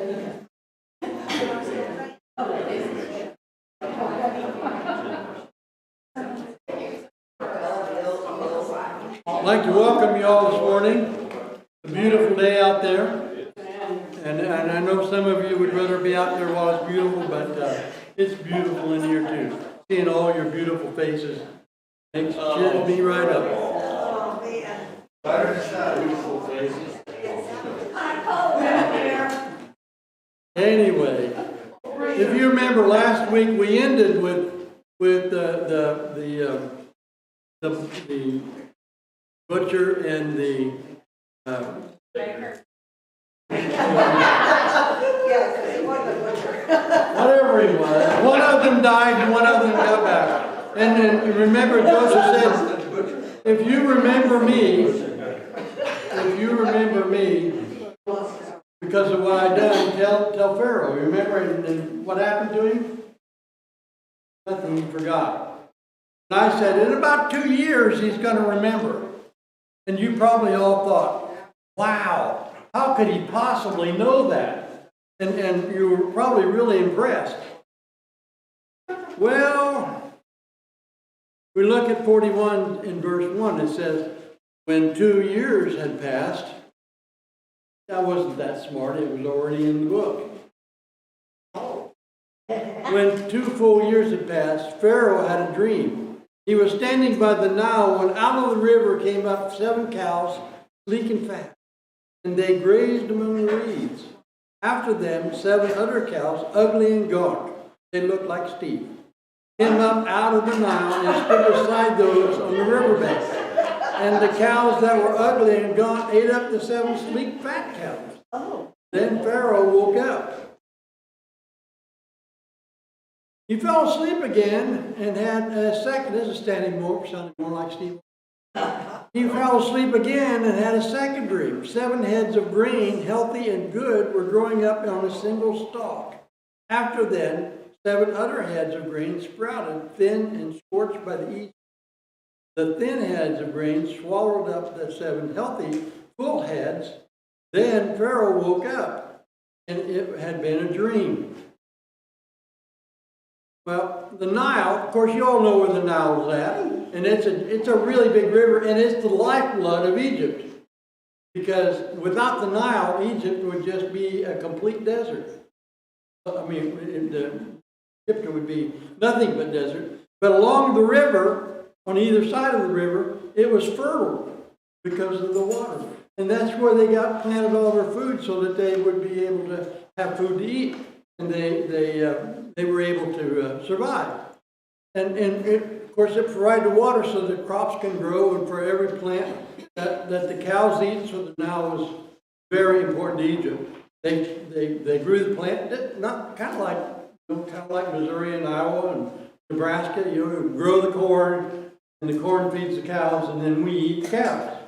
I'd like to welcome you all this morning. It's a beautiful day out there. And I know some of you would rather be out there while it's beautiful, but it's beautiful in here too. Seeing all your beautiful faces cheers me right up. Oh, man. Beautiful faces. Anyway, if you remember last week, we ended with the butcher and the whatever he was. One of them died and one of them got back. And then remember, Joseph said, if you remember me, because of what I done, tell Pharaoh. Remember, and what happened to him? Nothing, he forgot. And I said, in about 2 years, he's going to remember. And you probably all thought, wow, how could he possibly know that? And you were probably really impressed. Well, we look at 41 in verse 1. It says, when 2 years had passed, I wasn't that smart. It was already in the book. When 2 full years had passed, Pharaoh had a dream. He was standing by the Nile when out of the river came up 7 cows, sleek and fat, and they grazed among the reeds. After them, 7 other cows, ugly and gaunt, they looked like Steve, came up out of the Nile and stood beside those on the riverbank. And the cows that were ugly and gaunt ate up the 7 sleek, fat cows. Then Pharaoh woke up. He fell asleep again and had a second. This is standing more, sounding more like Steve. He fell asleep again and had a second dream. 7 heads of grain, healthy and good, were growing up on a single stalk. After then, 7 other heads of grain sprouted, thin and scorched by the east. The thin heads of grain swallowed up the 7 healthy, full heads. Then Pharaoh woke up, and it had been a dream. Well, the Nile, of course, you all know where the Nile is at, and it's a really big river, and it's the lifeblood of Egypt. Because without the Nile, Egypt would just be a complete desert. I mean, Egypt would be nothing but desert. But along the river, on either side of the river, it was fertile because of the water. And that's where they got planted all their food so that they would be able to have food to eat. And they were able to survive. And of course, it provided the water so that crops can grow, and for every plant that the cows eat. So the Nile was very important to Egypt. They grew the plant, not kind of like Missouri and Iowa and Nebraska. You grow the corn, and the corn feeds the cows, and then we eat the cows.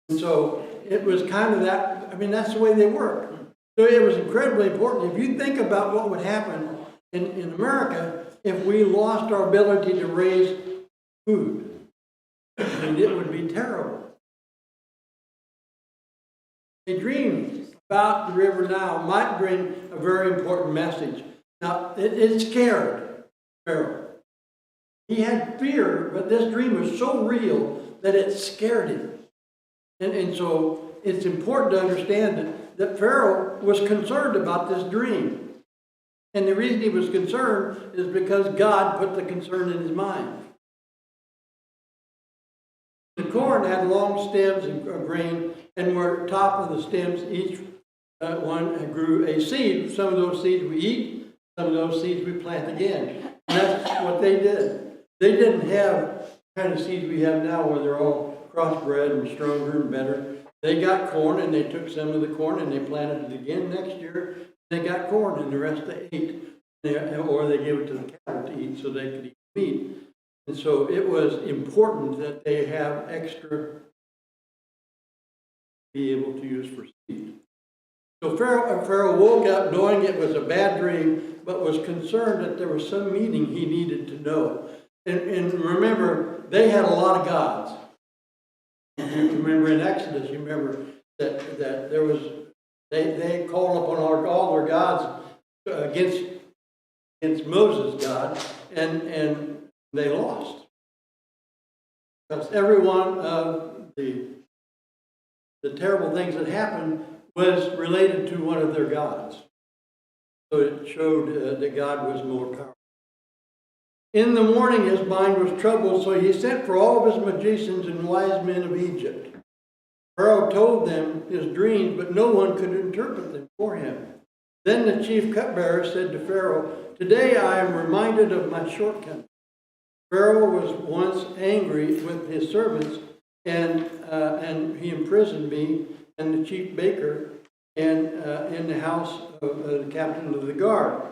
And so it was kind of that. I mean, that's the way they work. So it was incredibly important. If you think about what would happen in America if we lost our ability to raise food, I mean, it would be terrible. A dream about the river Nile might bring a very important message. Now, it scared Pharaoh. He had fear, but this dream was so real that it scared him. And so it's important to understand that Pharaoh was concerned about this dream. And the reason he was concerned is because God put the concern in his mind. The corn had long stems of grain, and were top of the stems, each one grew a seed. Some of those seeds we eat, some of those seeds we plant again. And that's what they did. They didn't have the kind of seeds we have now where they're all crossbred and stronger and better. They got corn, and they took some of the corn and they planted it again next year. They got corn, and the rest they ate. Or they gave it to the cattle to eat so they could eat meat. And so it was important that they have extra to be able to use for seed. So Pharaoh woke up knowing it was a bad dream, but was concerned that there was some meaning he needed to know. And remember, they had a lot of gods. You remember in Exodus, you remember that there was They called upon all their gods against Moses' God, and they lost. Because every one of the terrible things that happened was related to one of their gods. So it showed that God was more powerful. In the morning his mind was troubled, so he sent for all of his magicians and wise men of Egypt. Pharaoh told them his dreams, but no one could interpret them for him. Then the chief cupbearer said to Pharaoh, "Today I am reminded of my shortcomings." Pharaoh was once angry with his servants, and he imprisoned me and the chief baker and in the house of the captain of the guard.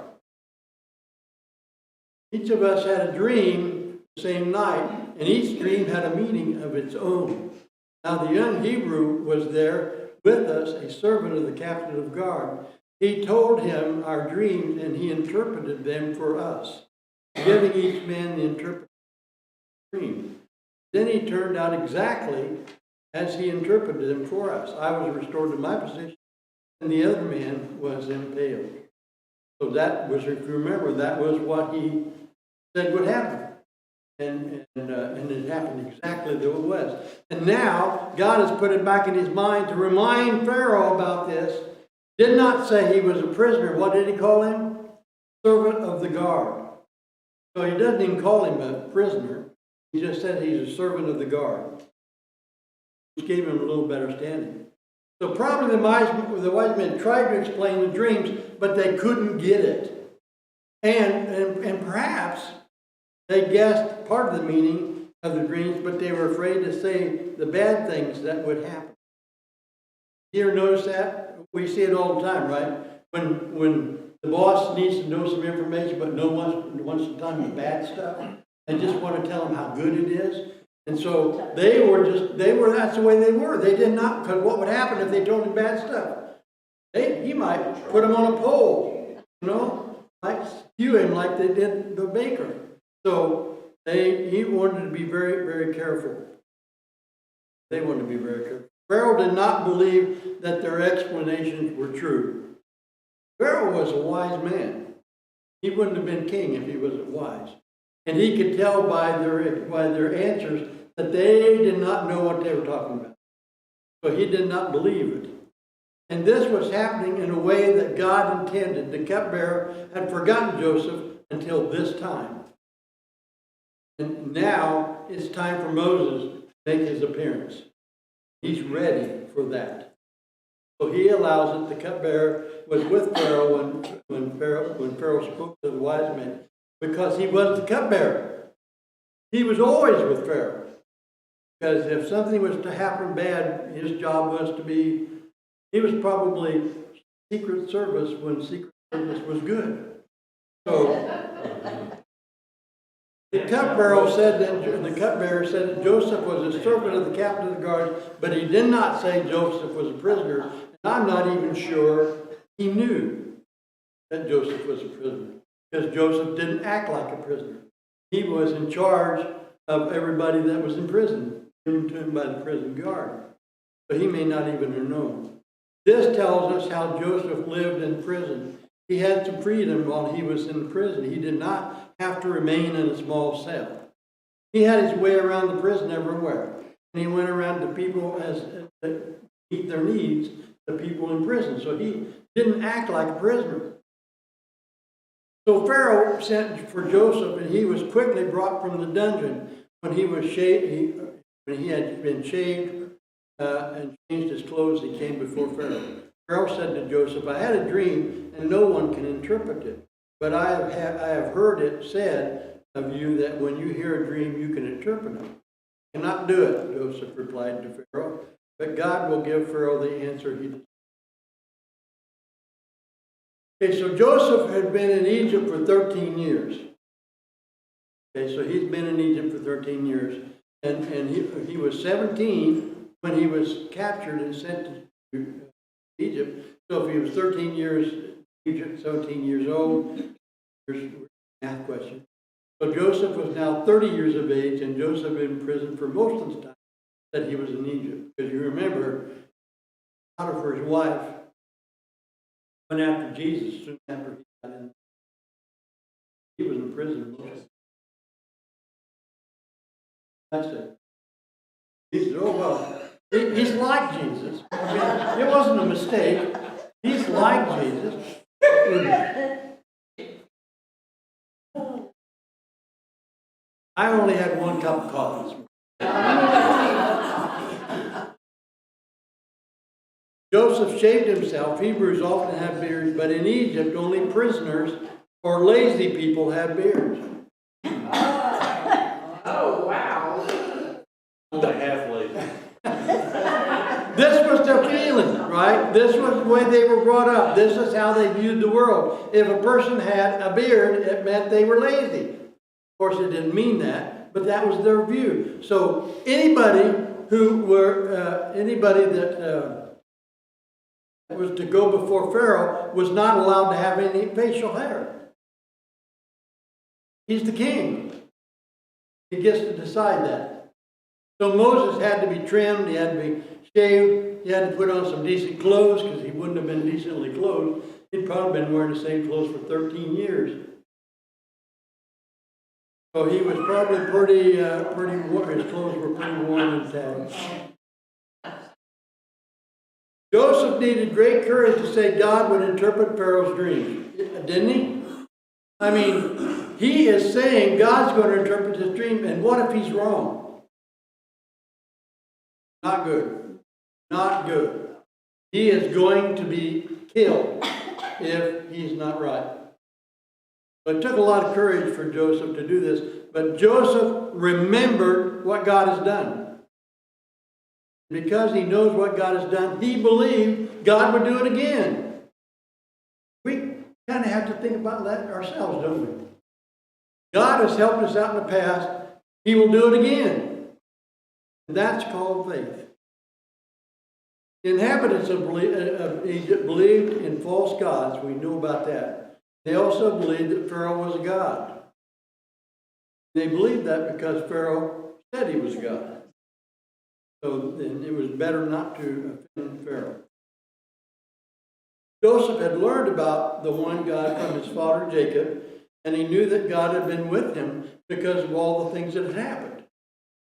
Each of us had a dream the same night, and each dream had a meaning of its own. Now the young Hebrew was there with us, a servant of the captain of guard. He told him our dreams, and he interpreted them for us, giving each man the interpretation of the dream. Then he turned out exactly as he interpreted them for us. I was restored to my position, and the other man was impaled. So that was, if you remember, that was what he said would happen. And it happened exactly the way it was. And now, God has put it back in his mind to remind Pharaoh about this. Did not say he was a prisoner. What did he call him? Servant of the guard. So he doesn't even call him a prisoner. He just said he's a servant of the guard, which gave him a little better standing. So probably the wise men tried to explain the dreams, but they couldn't get it. And perhaps they guessed part of the meaning of the dreams, but they were afraid to say the bad things that would happen. You ever notice that? We see it all the time, right? When the boss needs to know some information, but no one wants to tell them the bad stuff, and just want to tell them how good it is. And so that's the way they were. They did not, because what would happen if they told him bad stuff? He might put him on a pole, like skew him like they did the baker. So he wanted to be very, very careful. They wanted to be very careful. Pharaoh did not believe that their explanations were true. Pharaoh was a wise man. He wouldn't have been king if he wasn't wise. And he could tell by their answers that they did not know what they were talking about. So he did not believe it. And this was happening in a way that God intended. The cupbearer had forgotten Joseph until this time. And now it's time for Moses to make his appearance. He's ready for that. So he allows it. The cupbearer was with Pharaoh when Pharaoh spoke to the wise men, because he was the cupbearer. He was always with Pharaoh. Because if something was to happen bad, his job was to be, he was probably Secret Service when Secret Service was good. So the cupbearer said that Joseph was a servant of the captain of the guard, but he did not say Joseph was a prisoner. And I'm not even sure he knew that Joseph was a prisoner, because Joseph didn't act like a prisoner. He was in charge of everybody that was in prison, given to him by the prison guard. So he may not even have known. This tells us how Joseph lived in prison. He had some freedom while he was in prison. He did not have to remain in a small cell. He had his way around the prison everywhere. And he went around to people to meet their needs, the people in prison. So he didn't act like a prisoner. So Pharaoh sent for Joseph, and he was quickly brought from the dungeon. When he was when he had been shaved and changed his clothes, he came before Pharaoh. Pharaoh said to Joseph, "I had a dream, and no one can interpret it. But I have heard it said of you that when you hear a dream, you can interpret it." "I cannot do it," Joseph replied to Pharaoh, "but God will give Pharaoh the answer he desires." Okay, so Joseph had been in Egypt for 13 years. Okay, so he's been in Egypt for 13 years. And he was 17 when he was captured and sent to Egypt. So if he was 13 years in Egypt, 17 years old, here's a math question. So Joseph was now 30 years of age, and Joseph had been in prison for most of the time that he was in Egypt. Because you remember, Potiphar's wife went after Jesus soon after he got in. He was in prison. That's it. He said, oh, well, he's like Jesus. I mean, it wasn't a mistake. He's like Jesus. I only had one cup of coffee this morning. Joseph shaved himself. Hebrews often have beards, but in Egypt, only prisoners or lazy people have beards. Oh, wow. Only half lazy. This was their feeling, right? This was the way they were brought up. This is how they viewed the world. If a person had a beard, it meant they were lazy. Of course, it didn't mean that, but that was their view. So anybody that was to go before Pharaoh was not allowed to have any facial hair. He's the king. He gets to decide that. So Moses had to be trimmed, he had to be shaved, he had to put on some decent clothes because he wouldn't have been decently clothed. He'd probably been wearing the same clothes for 13 years. So he was probably pretty warm. His clothes were pretty warm and tagged. Joseph needed great courage to say God would interpret Pharaoh's dreams, didn't he? I mean, he is saying God's going to interpret his dream, and what if he's wrong? Not good. Not good. He is going to be killed if he's not right. But it took a lot of courage for Joseph to do this, but Joseph remembered what God has done. Because he knows what God has done, he believed God would do it again. We kind of have to think about that ourselves, don't we? God has helped us out in the past. He will do it again. And that's called faith. The inhabitants of Egypt believed in false gods. We know about that. They also believed that Pharaoh was a god. They believed that because Pharaoh said he was a god. So then it was better not to offend Pharaoh. Joseph had learned about the one God from his father Jacob, and he knew that God had been with him because of all the things that had happened.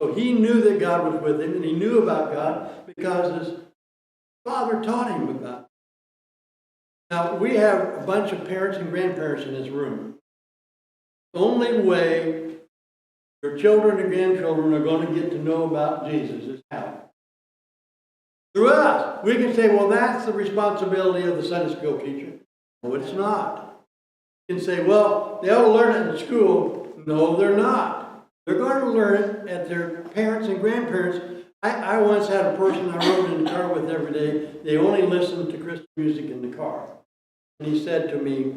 So he knew that God was with him, and he knew about God because his father taught him about it. Now, we have a bunch of parents and grandparents in this room. The only way your children and grandchildren are going to get to know about Jesus is how? Through us. We can say, well, that's the responsibility of the Sunday school teacher. No, it's not. You can say, well, they ought to learn it in school. No, they're not. They're going to learn it at their parents and grandparents. I once had a person I rode in the car with every day. They only listened to Christian music in the car. And he said to me,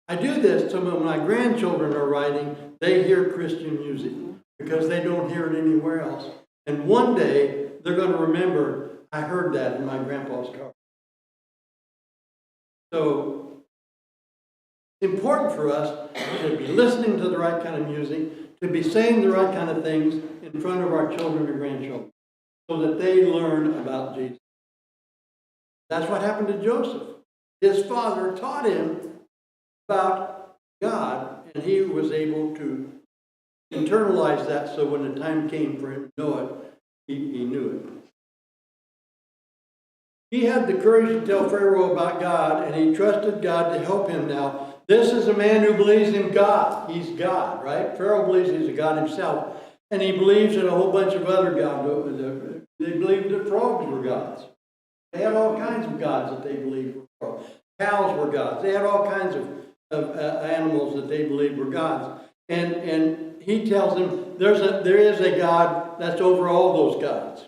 I do this so when my grandchildren are riding, they hear Christian music because they don't hear it anywhere else. And one day, they're going to remember, I heard that in my grandpa's car. So, it's important for us to be listening to the right kind of music, to be saying the right kind of things in front of our children and grandchildren, so that they learn about Jesus. That's what happened to Joseph. His father taught him about God, and he was able to internalize that so when the time came for him to know it, he knew it. He had the courage to tell Pharaoh about God, and he trusted God to help him now. This is a man who believes in God. He's God, right? Pharaoh believes he's a God himself, and he believes in a whole bunch of other gods. They believed that frogs were gods. They had all kinds of gods that they believed were frogs. Cows were gods. They had all kinds of animals that they believed were gods. And he tells them, there is a God that's over all those gods.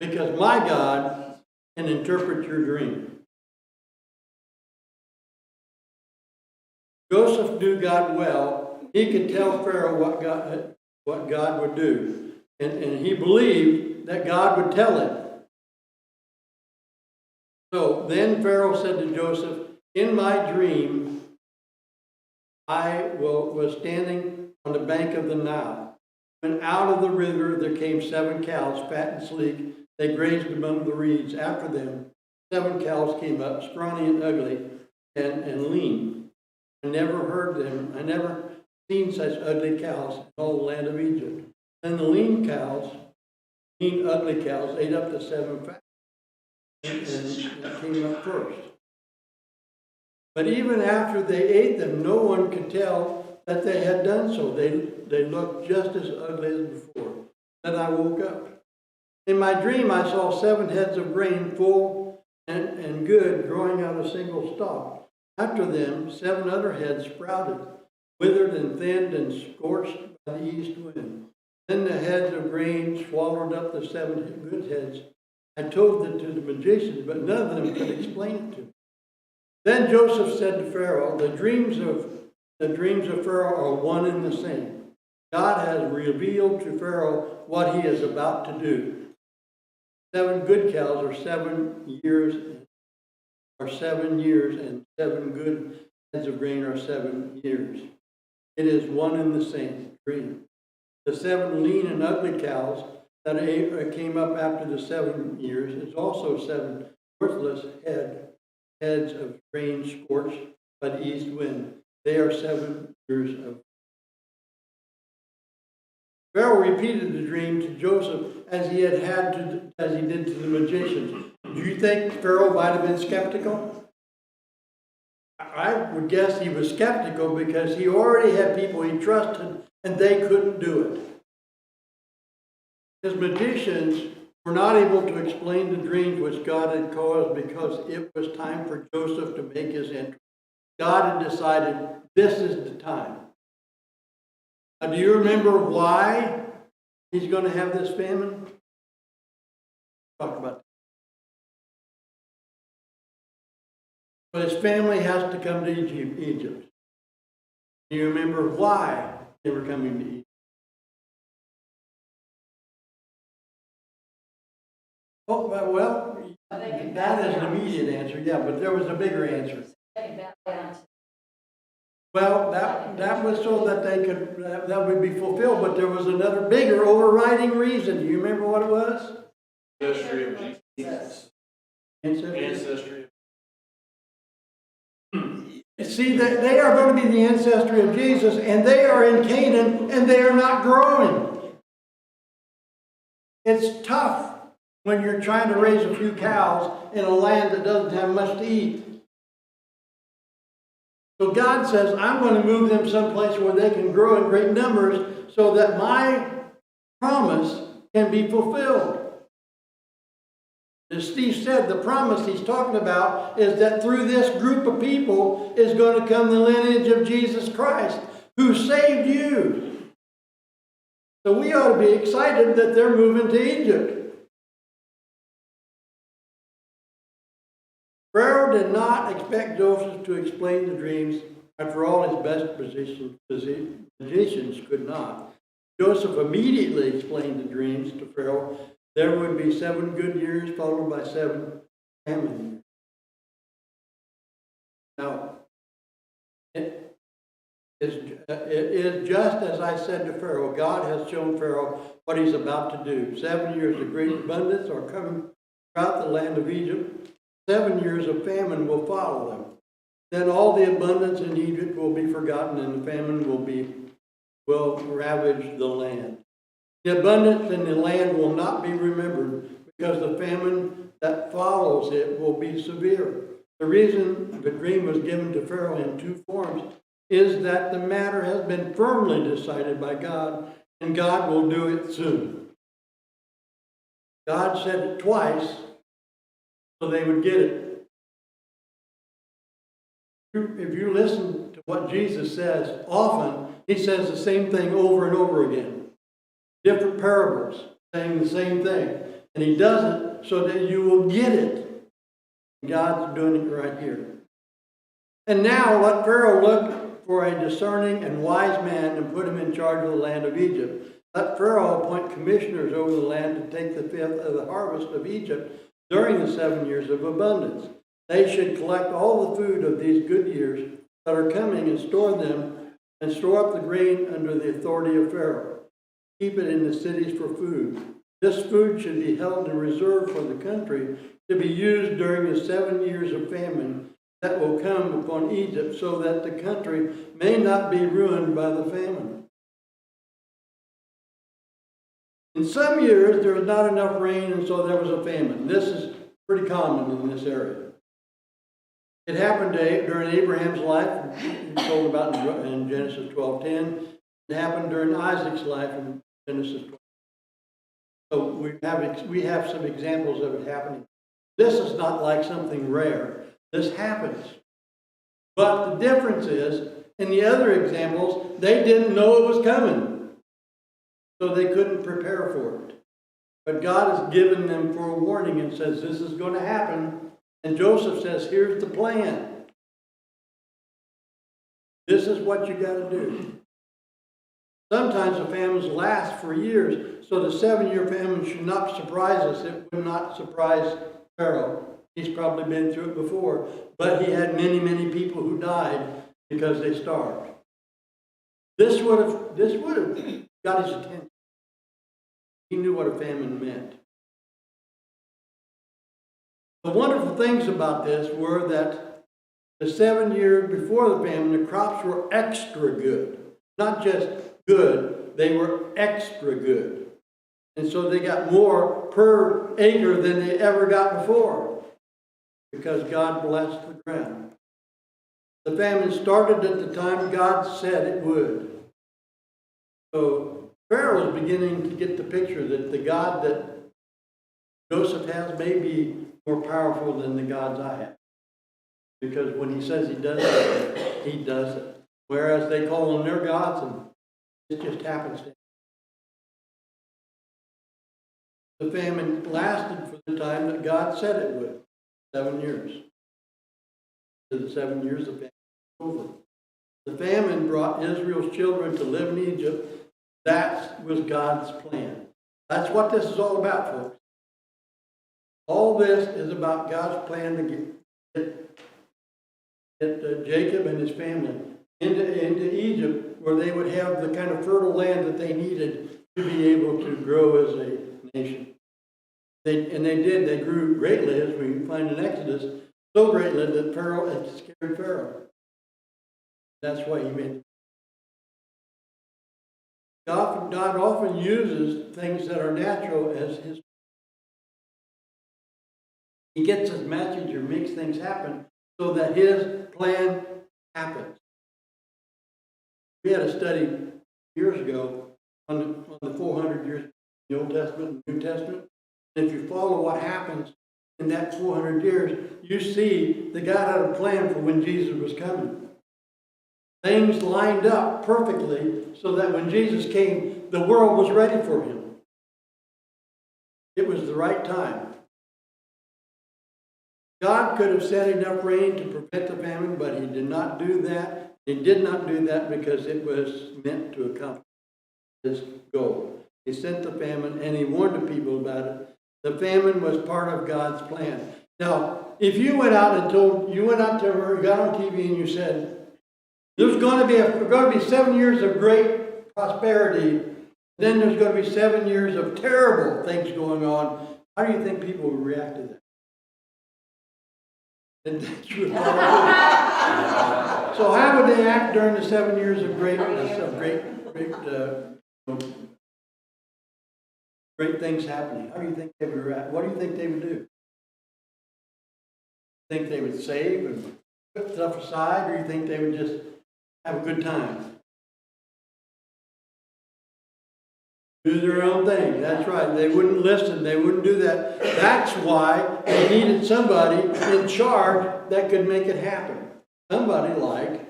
Because my God can interpret your dream. Joseph knew God well. He could tell Pharaoh what God would do. And he believed that God would tell him. So then Pharaoh said to Joseph, in my dream, I was standing on the bank of the Nile. When out of the river there came 7 cows, fat and sleek. They grazed among the reeds. After them, 7 cows came up, scrawny and ugly. and lean. I never heard them. I never seen such ugly cows in all the land of Egypt. Then the lean, ugly cows, ate up the 7 fat, and that came up first. But even after they ate them, no one could tell that they had done so. They looked just as ugly as before. Then I woke up. In my dream, I saw 7 heads of grain, full and good, growing out a single stalk. After them, 7 other heads sprouted, withered and thinned and scorched by the east wind. Then the heads of grain swallowed up the 7 good heads. I told it to the magicians, but none of them could explain it to me. Then Joseph said to Pharaoh, the dreams of Pharaoh are one and the same. God has revealed to Pharaoh what he is about to do. 7 good cows are 7 years, and 7 good heads of grain are 7 years. It is one and the same dream. The 7 lean and ugly cows that came up after the 7 years is also 7 worthless heads of grain scorched by the east wind. They are 7 years of. Pharaoh repeated the dream to Joseph as he did to the magicians. Do you think Pharaoh might have been skeptical? I would guess he was skeptical because he already had people he trusted and they couldn't do it. His magicians were not able to explain the dreams which God had caused because it was time for Joseph to make his entry. God had decided this is the time. Now, do you remember why he's going to have this famine? Talk about that. But his family has to come to Egypt. Do you remember why they were coming to Egypt? Oh, well, that is an immediate answer, yeah, but there was a bigger answer. Well, that was so that they could, that would be fulfilled, but there was another bigger overriding reason. Do you remember what it was? Ancestry of Jesus. Ancestry. See, they are going to be the ancestry of Jesus, and they are in Canaan, and they are not growing. It's tough when you're trying to raise a few cows in a land that doesn't have much to eat. So God says, I'm going to move them someplace where they can grow in great numbers so that my promise can be fulfilled. As Steve said, the promise he's talking about is that through this group of people is going to come the lineage of Jesus Christ, who saved you. So we ought to be excited that they're moving to Egypt. Pharaoh did not expect Joseph to explain the dreams. After all, his best magicians could not. Joseph immediately explained the dreams to Pharaoh. There would be 7 good years followed by 7 famine years. Now, it is just as I said to Pharaoh. God has shown Pharaoh what he's about to do. 7 years of great abundance are coming throughout the land of Egypt. 7 years of famine will follow them. Then all the abundance in Egypt will be forgotten, and the famine will ravage the land. The abundance in the land will not be remembered because the famine that follows it will be severe. The reason the dream was given to Pharaoh in 2 forms is that the matter has been firmly decided by God, and God will do it soon. God said it twice so they would get it. If you listen to what Jesus says, often he says the same thing over and over again. Different parables saying the same thing. And he does it so that you will get it. God's doing it right here. And now let Pharaoh look for a discerning and wise man and put him in charge of the land of Egypt. Let Pharaoh appoint commissioners over the land to take the fifth of the harvest of Egypt during the 7 years of abundance. They should collect all the food of these good years that are coming and store them and store up the grain under the authority of Pharaoh. Keep it in the cities for food. This food should be held in reserve for the country to be used during the 7 years of famine that will come upon Egypt, so that the country may not be ruined by the famine. In some years, there was not enough rain, and so there was a famine. This is pretty common in this area. It happened during Abraham's life, it's told about in Genesis 12:10. It happened during Isaac's life in Genesis 12. So we have some examples of it happening. This is not like something rare. This happens. But the difference is, in the other examples, they didn't know it was coming. So they couldn't prepare for it. But God has given them forewarning and says, this is going to happen. And Joseph says, here's the plan. This is what you got to do. Sometimes the famines last for years, so the 7-year famine should not surprise us. It would not surprise Pharaoh. He's probably been through it before, but he had many, many people who died because they starved. This would have got his attention. He knew what a famine meant. The wonderful things about this were that the 7 years before the famine, the crops were extra good. Not just good, they were extra good. And so they got more per acre than they ever got before, because God blessed the ground. The famine started at the time God said it would. So Pharaoh is beginning to get the picture that the God that Joseph has may be more powerful than the gods I have. Because when he says he does it, he does it. Whereas they call them their gods, and it just happens. The famine lasted for the time that God said it would, 7 years. To the 7 years, the famine was over. The famine brought Israel's children to live in Egypt. That was God's plan. That's what this is all about, folks. All this is about God's plan to get Jacob and his family into Egypt, where they would have the kind of fertile land that they needed to be able to grow as a nation. They did. They grew greatly, as we find in Exodus, so greatly that Pharaoh had scared Pharaoh. That's why he made it. God often uses things that are natural as his. He gets his message or makes things happen so that his plan happens. We had a study years ago on the 400 years of the Old Testament and New Testament. And if you follow what happens in that 400 years, you see that God had a plan for when Jesus was coming. Things lined up perfectly so that when Jesus came, the world was ready for him. It was the right time. God could have sent enough rain to prevent the famine, but he did not do that. He did not do that because it was meant to accomplish his goal. He sent the famine and he warned the people about it. The famine was part of God's plan. Now, if you went out and got on TV and you said, there's going to be 7 years of great prosperity, then there's going to be 7 years of terrible things going on, how do you think people would react to that? And that's really so how would they act during the 7 years of great things happening? How do you think they would react? What do you think they would do? Think they would save and put stuff aside, or you think they would just have a good time? Do their own thing. That's right. They wouldn't listen. They wouldn't do that. That's why they needed somebody in charge that could make it happen. Somebody like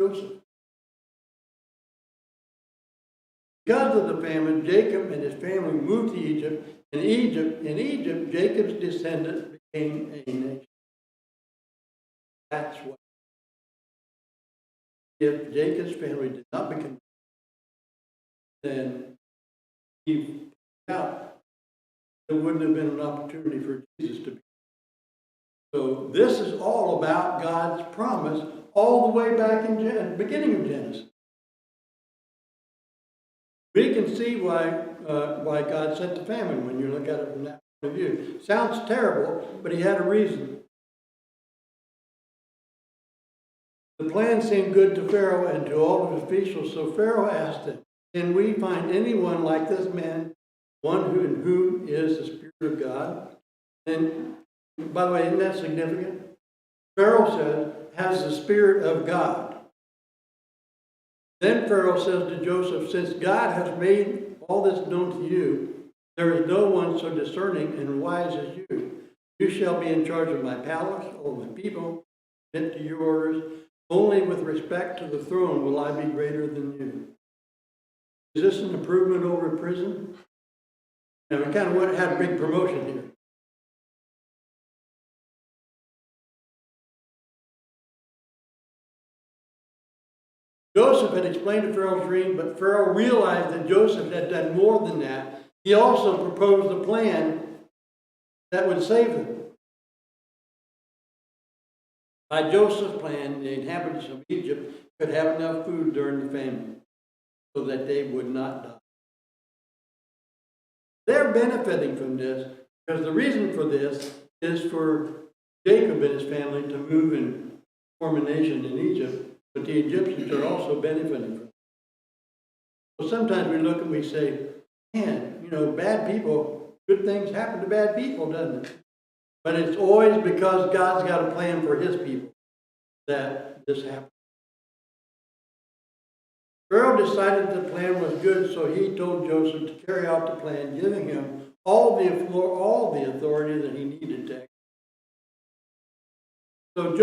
Joseph. Because of the famine, Jacob and his family moved to Egypt. In Egypt, Jacob's descendants became a nation. That's what. If Jacob's family did not become, then he out. There wouldn't have been an opportunity for Jesus to be. So this is all about God's promise, all the way back in the beginning of Genesis. We can see why God sent the famine when you look at it from that point of view. Sounds terrible, but he had a reason. The plan seemed good to Pharaoh and to all of his officials, so Pharaoh asked them, "Can we find anyone like this man, one who in whom is the Spirit of God?" And by the way, isn't that significant? Pharaoh says, "Has the Spirit of God." Then Pharaoh says to Joseph, "Since God has made all this known to you, there is no one so discerning and wise as you. You shall be in charge of my palace, all my people, submit to your orders. Only with respect to the throne will I be greater than you." Is this an improvement over prison? Now we kind of had a big promotion here. Joseph had explained to Pharaoh's dream, but Pharaoh realized that Joseph had done more than that. He also proposed a plan that would save them. By Joseph's plan, the inhabitants of Egypt could have enough food during the famine so that they would not die. They're benefiting from this because the reason for this is for Jacob and his family to move and form a nation in Egypt, but the Egyptians are also benefiting from it. So sometimes we look and we say, man, bad people, good things happen to bad people, doesn't it? But it's always because God's got a plan for his people that this happens. Pharaoh decided the plan was good, so he told Joseph to carry out the plan, giving him all the authority that he needed to. So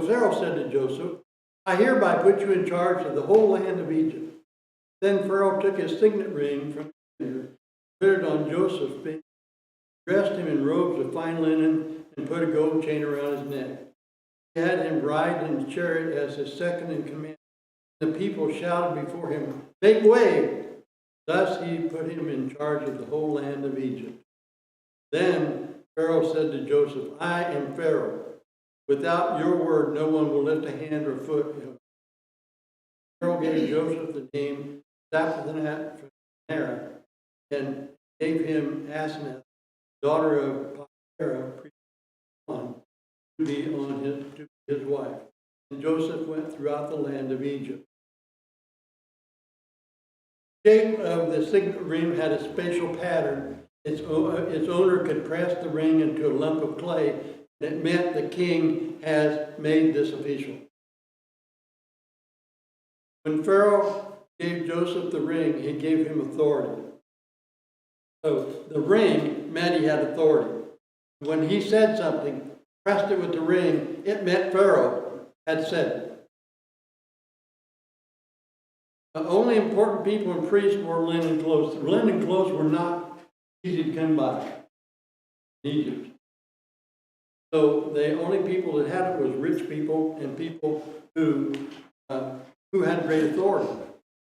Pharaoh said to Joseph, "I hereby put you in charge of the whole land of Egypt." Then Pharaoh took his signet ring from his finger, put it on Joseph's finger, dressed him in robes of fine linen, and put a gold chain around his neck. He had him ride in the chariot as his second in command. The people shouted before him, "Make way!" Thus he put him in charge of the whole land of Egypt. Then Pharaoh said to Joseph, "I am Pharaoh. Without your word, no one will lift a hand or foot." Pharaoh gave Joseph the name Zaphenath and gave him Asenath, daughter of Potiphar, priest to be his wife. And Joseph went throughout the land of Egypt. The shape of the signet ring had a special pattern. Its owner could press the ring into a lump of clay, and it meant the king has made this official. When Pharaoh gave Joseph the ring, he gave him authority. So the ring meant he had authority. When he said something, pressed it with the ring, it meant Pharaoh had said it. The only important people and priests wore linen clothes. The linen clothes were not easy to come by in Egypt. So the only people that had it was rich people and people who had great authority.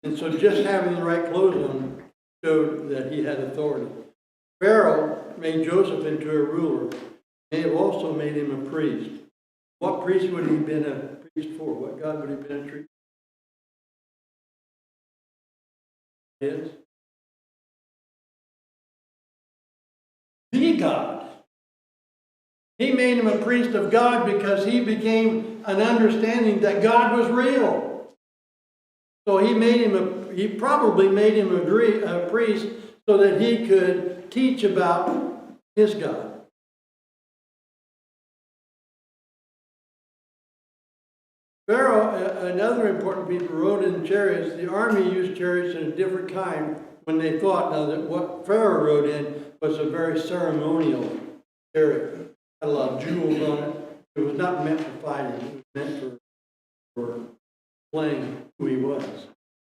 And so just having the right clothes on showed that he had authority. Pharaoh made Joseph into a ruler. They have also made him a priest. What priest would he have been a priest for? What God would he have been a priest for? Is the God. He made him a priest of God because he became an understanding that God was real. So he probably made him a priest so that he could teach about his God. Pharaoh and other important people rode in chariots. The army used chariots in a different kind when they thought now that what Pharaoh rode in was a very ceremonial chariot. It had a lot of jewels on it. It was not meant for fighting. It was meant for playing who he was.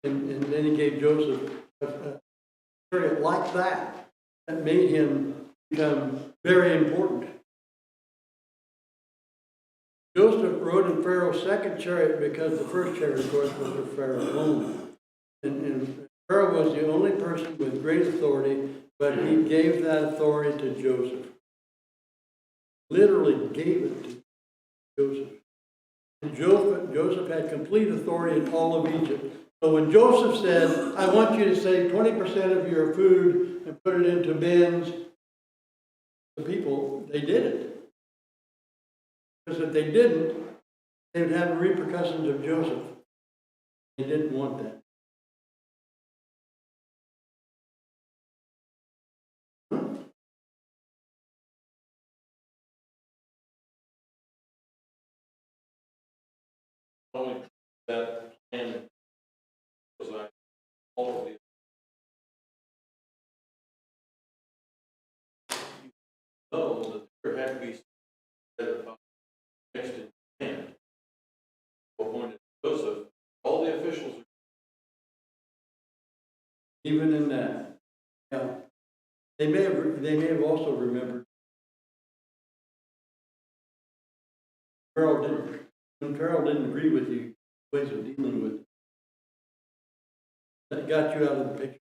And then he gave Joseph a chariot like that made him become very important. Joseph rode in Pharaoh's second chariot because the first chariot, of course, was for Pharaoh only. And Pharaoh was the only person with great authority, but he gave that authority to Joseph. Literally gave it to Joseph. And Joseph had complete authority in all of Egypt. So when Joseph said, "I want you to save 20% of your food and put it into bins," the people, they did it. Because if they didn't, they would have the repercussions of Joseph. They didn't want that. Only that plan was like all of the know that there had to be next in command. Appointed Joseph, all the officials. Even in that, yeah, they may have also remembered. When Pharaoh didn't agree with you, ways of dealing with it. That got you out of the picture.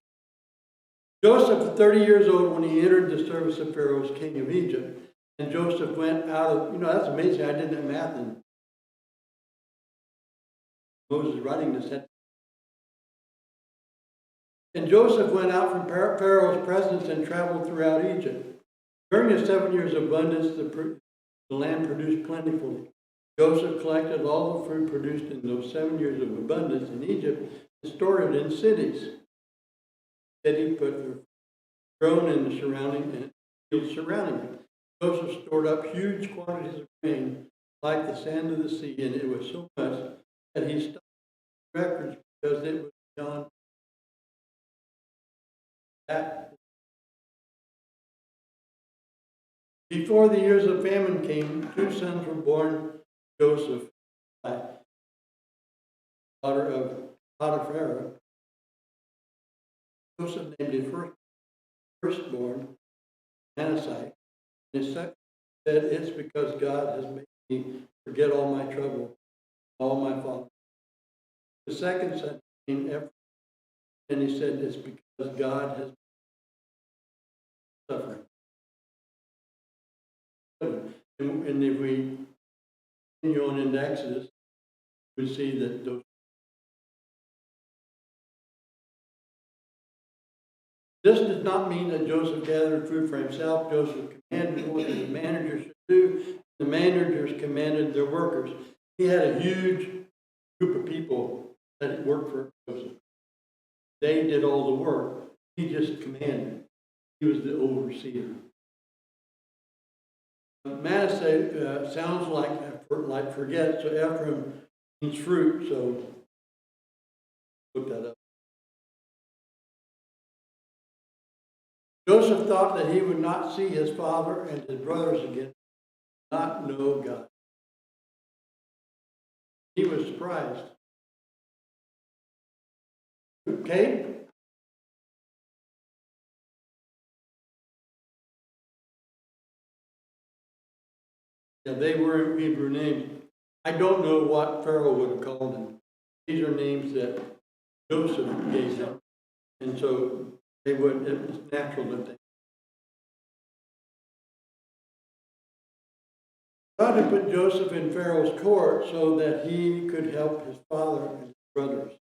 Joseph, 30 years old, when he entered the service of Pharaoh as king of Egypt, and Joseph went out of, that's amazing. I did that math, and Moses writing this. And Joseph went out from Pharaoh's presence and traveled throughout Egypt. During his 7 years of abundance, the land produced plentifully. Joseph collected all the fruit produced in those 7 years of abundance in Egypt and stored it in cities. That he put grown in the surrounding and fields surrounding it. Joseph stored up huge quantities of grain, like the sand of the sea, and it was so much that he stopped records because it was beyond that. Before the years of famine came, 2 sons were born to Joseph, daughter of Potiphar. Joseph named his firstborn Manasseh. His second said, "It's because God has made me forget all my trouble, all my fault." The second son named Ephraim, and he said, "It's because God has suffered." And if we continue on into Exodus, we see that those. This does not mean that Joseph gathered food for himself. Joseph commanded what the managers should do. The managers commanded their workers. He had a huge group of people that worked for Joseph. They did all the work. He just commanded. He was the overseer. Manasseh sounds like forget, so Ephraim means fruit, so look that up. Joseph thought that he would not see his father and his brothers again, not know God. He was surprised. Okay? Yeah, they were Hebrew names. I don't know what Pharaoh would have called them. These are names that Joseph gave them. And so it was natural that they. God had put Joseph in Pharaoh's court so that he could help his father and his brothers.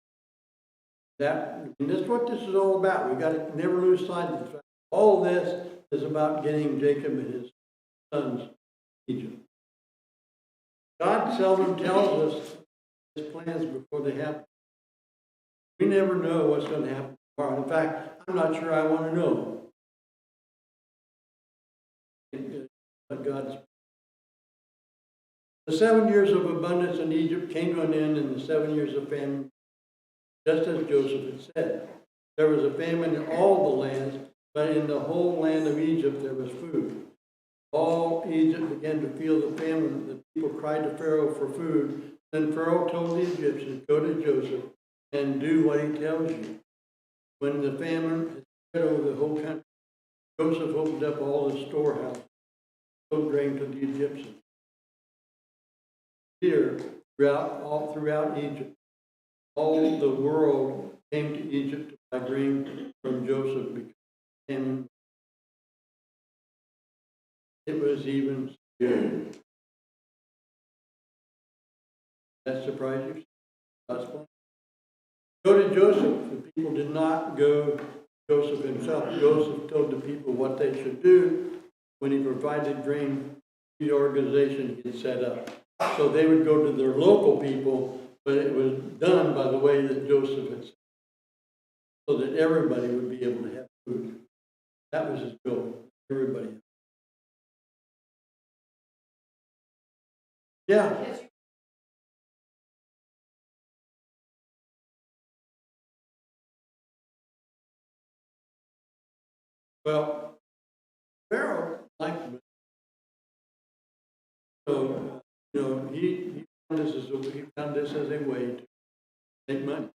That's what this is all about. We've got to never lose sight of the fact. All this is about getting Jacob and his sons Egypt. God seldom tells us his plans before they happen. We never know what's going to happen tomorrow. In fact, I'm not sure I want to know. The 7 years of abundance in Egypt came to an end in the 7 years of famine, just as Joseph had said. There was a famine in all the lands, but in the whole land of Egypt there was food. All Egypt began to feel the famine. The people cried to Pharaoh for food. Then Pharaoh told the Egyptians, "Go to Joseph and do what he tells you." When the famine had spread over the whole country, Joseph opened up all the storehouses, sold grain to the Egyptians. Here, throughout Egypt, all the world came to Egypt to buy grain from Joseph because famine. It was even severe. That surprised you? God's plan. Go to Joseph. The people did not go to Joseph himself. Joseph told the people what they should do when he provided grain to the organization he had set up. So they would go to their local people, but it was done by the way that Joseph had said, so that everybody would be able to have food. That was his goal, everybody. Yeah. Well, Pharaoh liked him. So, he found this as a way to make money.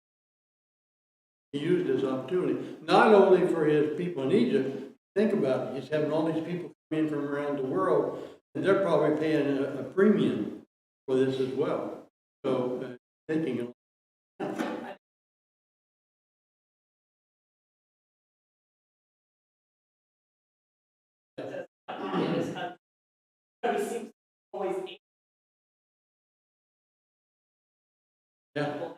He used this opportunity, not only for his people in Egypt. Think about it. He's having all these people come in from around the world, and they're probably paying a premium for this as well. So, taking it. Yeah.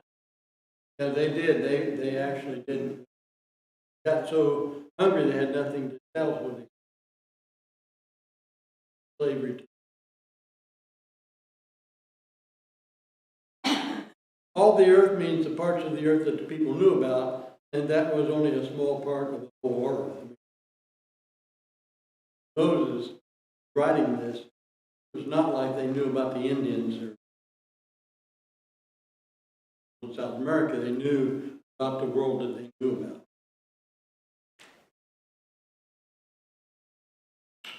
Yeah, they did. They actually did. Got so hungry they had nothing to sell when they slavery. All the earth means the parts of the earth that the people knew about, and that was only a small part of the whole earth. Moses writing this was not like they knew about the Indians or South America. They knew about the world that they knew about.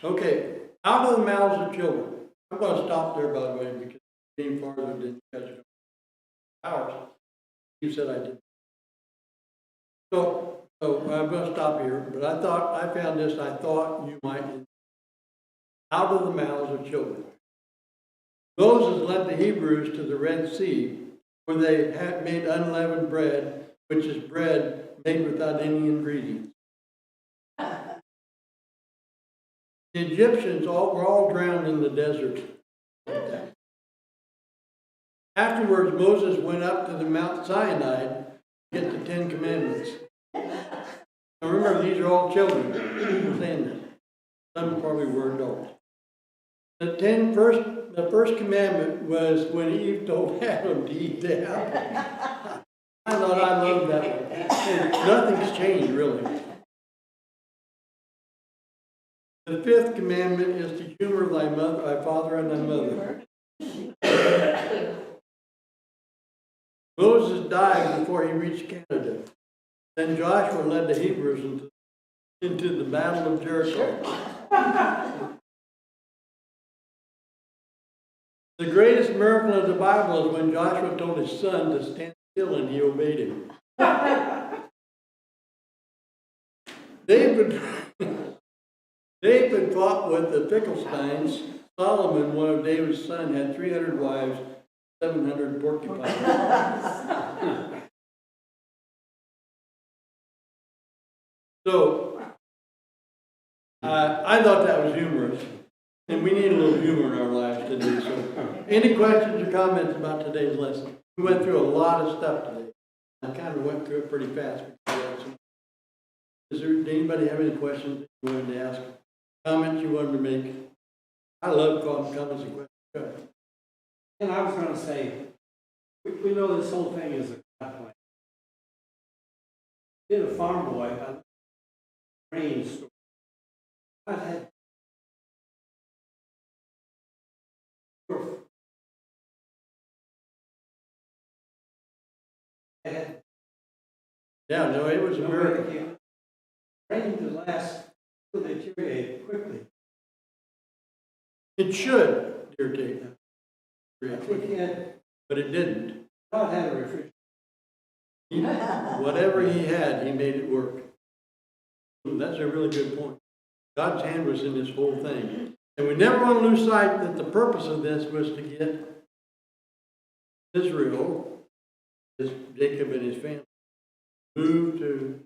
Okay, out of the mouths of children. I'm going to stop there, by the way, because being farther didn't catch it. Hours. You said I did. So I'm going to stop here, but I found this, I thought you might. Out of the mouths of children. Moses led the Hebrews to the Red Sea, where they had made unleavened bread, which is bread made without any ingredients. The Egyptians were all drowned in the desert. Afterwards, Moses went up to the Mount Sinai to get the 10 Commandments. Now remember, these are all children saying this. Some probably were adults. The first commandment was when Eve told Adam to eat the apple. I thought I loved that one. And nothing's changed, really. The 5th commandment is to humor thy father and thy mother. Moses died before he reached Canada. Then Joshua led the Hebrews into the Battle of Jericho. The greatest miracle of the Bible is when Joshua told his son to stand still and he obeyed him. David fought with the Philistines. Solomon, one of David's sons, had 300 wives, 700 porcupines. So, I thought that was humorous. And we need a little humor in our lives today. So, any questions or comments about today's lesson? We went through a lot of stuff today. I kind of went through it pretty fast. Did anybody have any questions that you wanted to ask? Comments you wanted to make? I love comments and questions. And I was going to say, we know this whole thing is a God plan. Being a farm boy, I grain store. I had Yeah, no, it was a miracle. Grain to last will deteriorate quickly. It should irritate them. I think he had, But it didn't. God had a refrigerator. Whatever he had, he made it work. That's a really good point. God's hand was in this whole thing. And we never want to lose sight that the purpose of this was to get Israel, Jacob and his family, moved to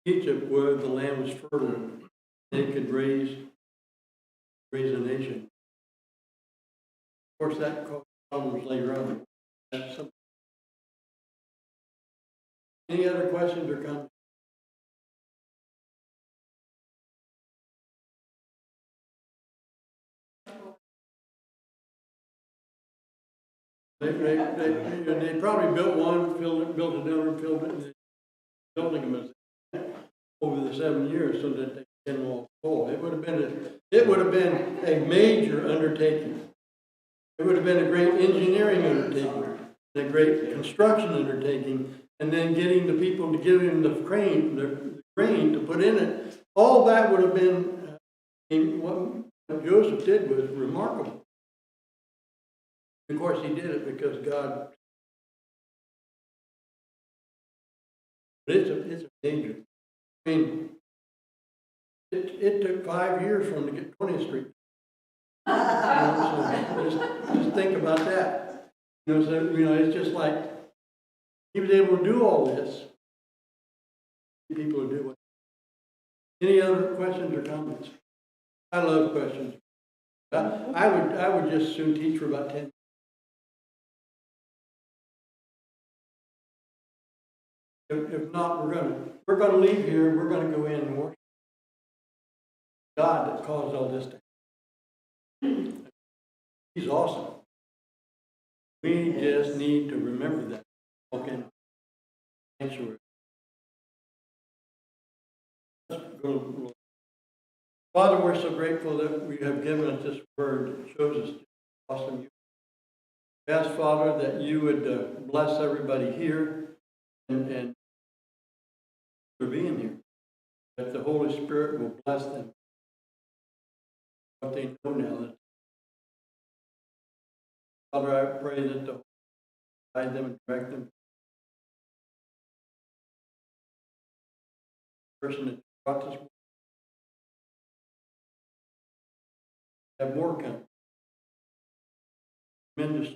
Egypt where the land was fertile. They could raise a nation. Of course, that caused problems later on. That's something. Any other questions or comments? They probably built one, built another, filled it, and they're building them as over the 7 years so that they can get them all full. It would have been a major undertaking. It would have been a great engineering undertaking, a great construction undertaking, and then getting the people to give him the crane to put in it. All that would have been, what Joseph did was remarkable. Of course, he did it because God. But it's a major. I mean, it took 5 years for him to get 20th Street. So just think about that. It's just like he was able to do all this. People to do it. Any other questions or comments? I love questions. I would just soon teach for about 10. If not, we're gonna leave here. We're gonna go in and worship God that caused all this to happen. He's awesome. We just need to remember that. Okay. Sanctuary. Father, we're so grateful that we have given us this word that shows us awesome. We ask, Father, that you would bless everybody here and for being here. That the Holy Spirit will bless them. What they know now. Father, I pray that the Holy Spirit guide them and direct them. The person that brought this have more come. Tremendous.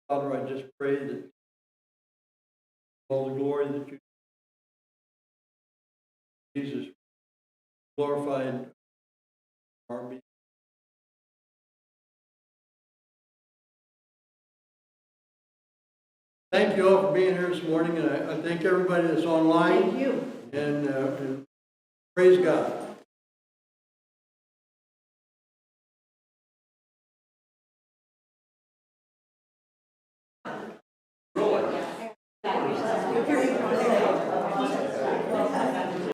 Father, I just pray that all the glory that you, Jesus, glorified our being. Thank you all for being here this morning, and I thank everybody that's online. Thank you. And praise God.